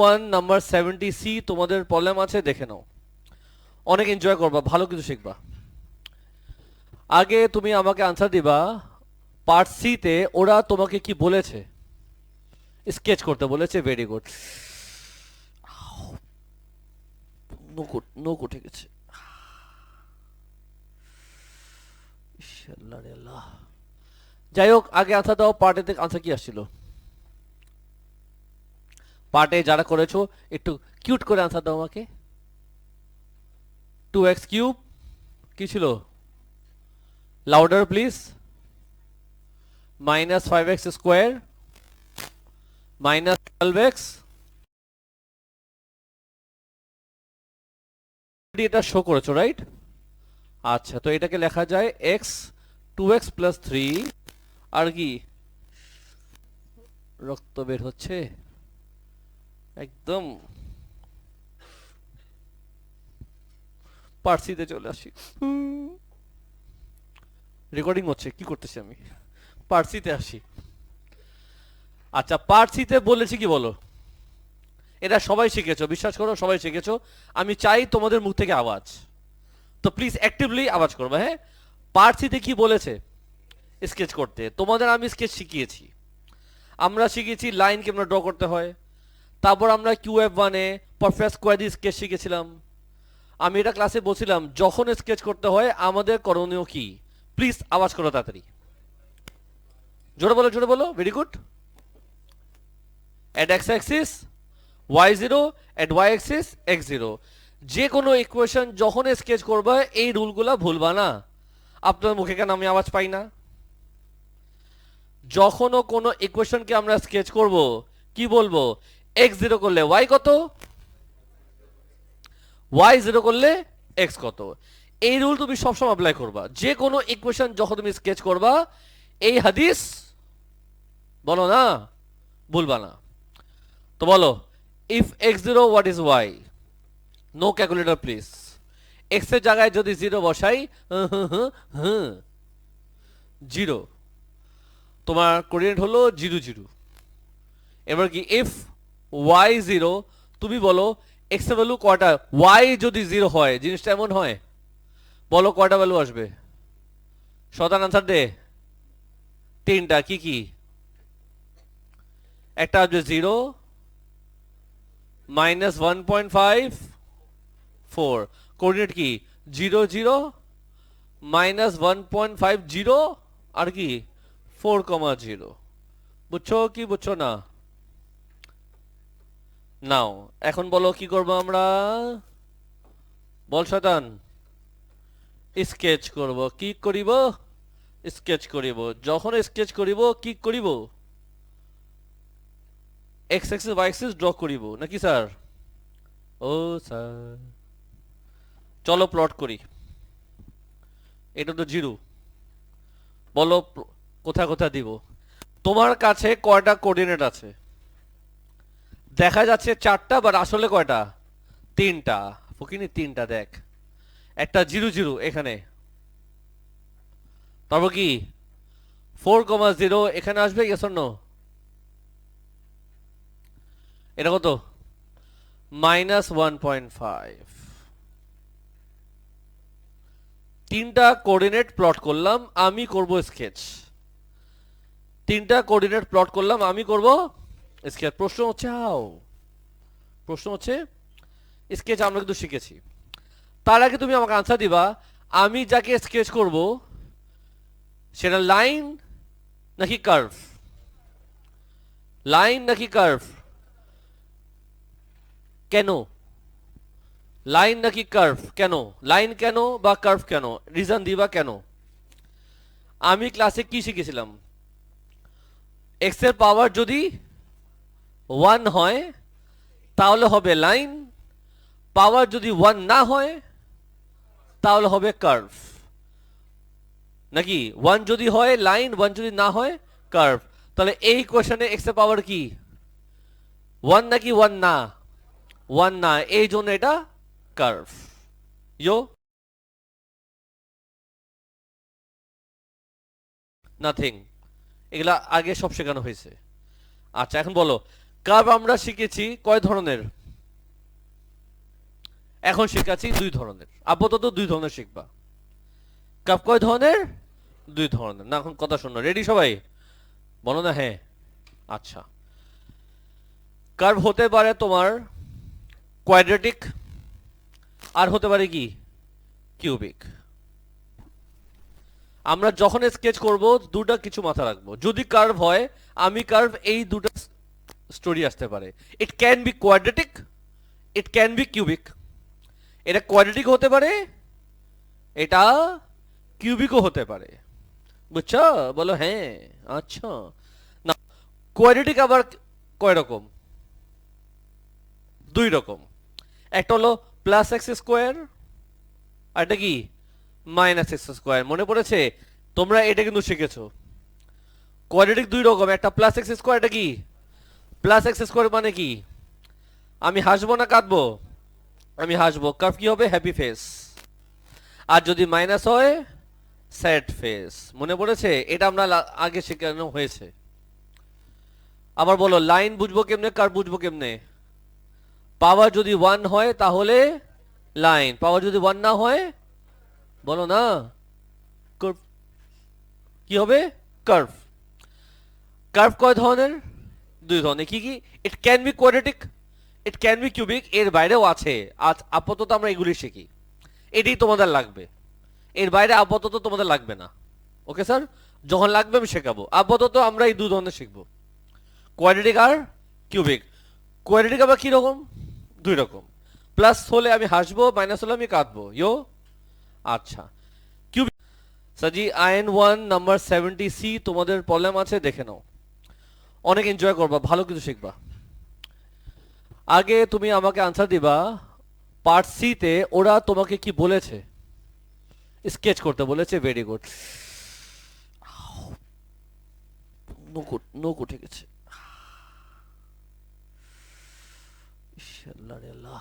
One number 70C তোমাদের problem আছে, দেখে নাও। অনেক এনজয় করবা, ভালো কিছু শিখবা। আগে তুমি আমাকে আনসার দিবা পার্ট সি তে ওরা তোমাকে কি বলেছে, স্কেচ করতে বলেছে। Very good. নোক উঠে গেছে। ইশাল্লাহ রে আল্লাহ। যাই হোক, আগে আনসার দাও। পার্ট এ থেকে আনসার কি আসছিল? পার্টে যারা করেছো একটু কিউট করে আনসার দাও আমাকে। 2x³ কি ছিল? Louder please. -5x² -12x। এটা শো করেছো, রাইট? আচ্ছা, তো এটাকে লেখা যায় x 2x + 3। আর কি রক্ত বের হচ্ছে একদম। পার্সিতে চলে আসি। রেকর্ডিং হচ্ছে, কি করতেছি আমি? পার্সিতে আসি। আচ্ছা, পার্সিতে বলেছি কি বলো? এটা সবাই শিখেছো, বিশ্বাস করো সবাই শিখেছো। আমি চাই তোমাদের মুখ থেকে আওয়াজ, তো প্লিজ অ্যাক্টিভলি আওয়াজ করবে, হ্যাঁ? পার্সিতে কি বলেছে? স্কেচ করতে। তোমাদের আমি স্কেচ শিখিয়েছি। আমরা শিখেছি লাইন কেমন ড্র করতে হয়। তারপর আমরা QF1-এ পারফেক্ট স্কোয়ারি স্কেচ শিখেছিলাম। আমি এটা ক্লাসে বলছিলাম যখন স্কেচ করতে হয় আমাদের করণীয় কি। প্লিজ আওয়াজ করো তাড়াতাড়ি, জোরে বলো, জোরে বলো। Very good. At x Axis y0, at y Axis x0। যে কোনো ইকুয়েশন যখন স্কেচ করবে এই রুলগুলো ভুলবা না। আপনার মুখে কেন আমি আওয়াজ পাই না? যখনও কোনো ইকুয়েশনকে আমরা স্কেচ করব কি বলবো? x0 করলে y কত, y0 করলে x কত। এই রুল তুমি সবসময় অ্যাপ্লাই করবা যে কোনো ইকুয়েশন যখন তুমি স্কেচ করবা। এই হাদিস বলো না, ভুলবা না। তো বলো, if x0 what is y? No calculator please. x এর জায়গায় যদি 0 বসাই, 0, তোমার কোঅর্ডিনেট হলো 0 0। এবার কি ইফ y0, তুমি বলো x এর ভ্যালু কয়টা? y যদি 0 হয় জিনিসটা এমন হয়, বলো কয়টা ভ্যালু আসবে? শতান আনসার দে। 3টা। কি কি? একটা আসবে 0, -1.54। কোঅর্ডিনেট কি? 0 0, -1.50, আর কি 4,0। বুঝছো কি বুঝছো না? নাও এখন বলো কি করবো আমরা? বল শয়তান। স্কেচ করব। কি করিব? স্কেচ করিব। যখন স্কেচ করিব কি করিব? X axis Y axis draw করিব নাকি স্যার? ও স্যার, চলো প্লট করি। এটা তো 0। বলো কোথা কোথা দিব? তোমার কাছে কয়টা কোঅর্ডিনেট আছে? দেখা যাচ্ছে 4টা, বাট আসলে কয়টা? 3টা। ফকিনি 3টা দেখ। একটা 0 0 এখানে, তারপর কি 4,0 এখানে আসবে। Yes or no? এটা কত? -1.5। 3টা কোঅর্ডিনেট প্লট করলাম, আমি করব স্কেচ। 3টা কোঅর্ডিনেট প্লট করলাম, আমি করব স্কেচ। প্রশ্ন হচ্ছে হাও? প্রশ্ন হচ্ছে স্কেচ আমরা কিন্তু শিখেছি। তার আগে তুমি আমাকে আনসার দিবা আমি যাকে স্কেচ করব সেটা লাইন নাকি কার্ভ? লাইন নাকি কার্ভ? কেন? লাইন নাকি কার্ভ কেন? লাইন কেন বা কার্ভ কেন? রিজন দিবা কেন? আমি ক্লাসে কি শিখেছিলাম? এক্স এর পাওয়ার যদি 1 হয় তাহলে হবে লাইন, পাওয়ার যদি 1 না হয় তাহলে হবে কার্ভ। নাকি 1 যদি হয় লাইন, 1 যদি না হয় কার্ভ। তাহলে এই কোশ্চেনে এক্স এর পাওয়ার কি 1 নাকি 1 না? 1 না, এই জন্য এটা কার্ভ। ইয়ো নাথিং, এগুলা আগে সব শেখানো হয়েছে। আচ্ছা এখন বলো কার্ভ আমরা শিখেছি কয় ধরনের? এখন শিখাচ্ছি দুই ধরনের, আপাতত দুই ধরনের শিখবা। কার্ভ কয় ধরনের? দুই ধরনের। না এখন কথা শোনো, রেডি সবাই? বলো না হ্যাঁ। আচ্ছা, কার্ভ হতে পারে তোমার কোয়াড্রেটিক, আর হতে পারে কি কিউবিক। আমরা যখন স্কেচ করব দুটো কিছু মাথা রাখবো, যদি কার্ভ হয় আমি কার্ভ এই দুটো স্টোরি আসতে পারে। It can be quadratic, it can be cubic. এটা কোয়াড্রেটিক হতে পারে, এটা কিউবিকও হতে পারে। বুঝছো? বলো হ্যাঁ। আচ্ছা, না কোয়াড্রেটিক আবার কয় রকম? দুই রকম। একটা হলো প্লাস এক্স স্কোয়ার, আর এটা কি মাইনাস এক্স স্কোয়ার। মনে পড়েছে? তোমরা এটা কিন্তু শিখেছো। কোয়াড্রেটিক দুই রকম, একটা প্লাস এক্স স্কোয়ার, এটা কি প্লাস এক্স স্কোয়ার মানে কি? আমি হাসবো না কাঁদবো? আমি হাসবো, কার্ভ কি হবে? Happy face. আর যদি মাইনাস হয় স্যাড ফেস। মনে পড়েছে? এটা আমরা আগে শেখানো হয়েছে। আবার বলো, লাইন বুঝবো কেমনে, কার্ভ বুঝবো কেমনে? পাওয়ার যদি 1 হয় তাহলে লাইন, পাওয়ার যদি 1 না হয় বলো না কার্ভ। কি হবে? কার্ভ। কার্ভ কয় ধরনের? দুই ধরনের। কি কি? It can be quadratic, it can be cubic. এর বাইরেও আছে। আজ আপাতত আমরা এগুলি শিখি, এটাই তোমাদের লাগবে। এর বাইরে আপাতত তোমাদের লাগবে না। Okay sir? যখন লাগবে আমি শেখাবো। আপাতত আমরা এই দুই ধরনের শিখবো, কোয়াড্রেটিক আর কিউবিক। কোয়াড্রেটিক আবার কি রকম? দুই রকম। প্লাস হলে আমি হাসবো, মাইনাস হলে আমি কাঁদবো। ইয়ো। আচ্ছা, কিউবিক। সাজি IN1 নাম্বার 70C তোমাদের প্রবলেম আছে, দেখে নাও। অনেক এনজয় করবা, ভালো কিছু শিখবা। আগে তুমি আমাকে আনসার দিবা, পার্ট সি তে ওরা তোমাকে কি বলেছে? স্কেচ করতে বলেছে। Very good. নোক উঠে গেছে। ইশ, আল্লাহ রে আল্লাহ।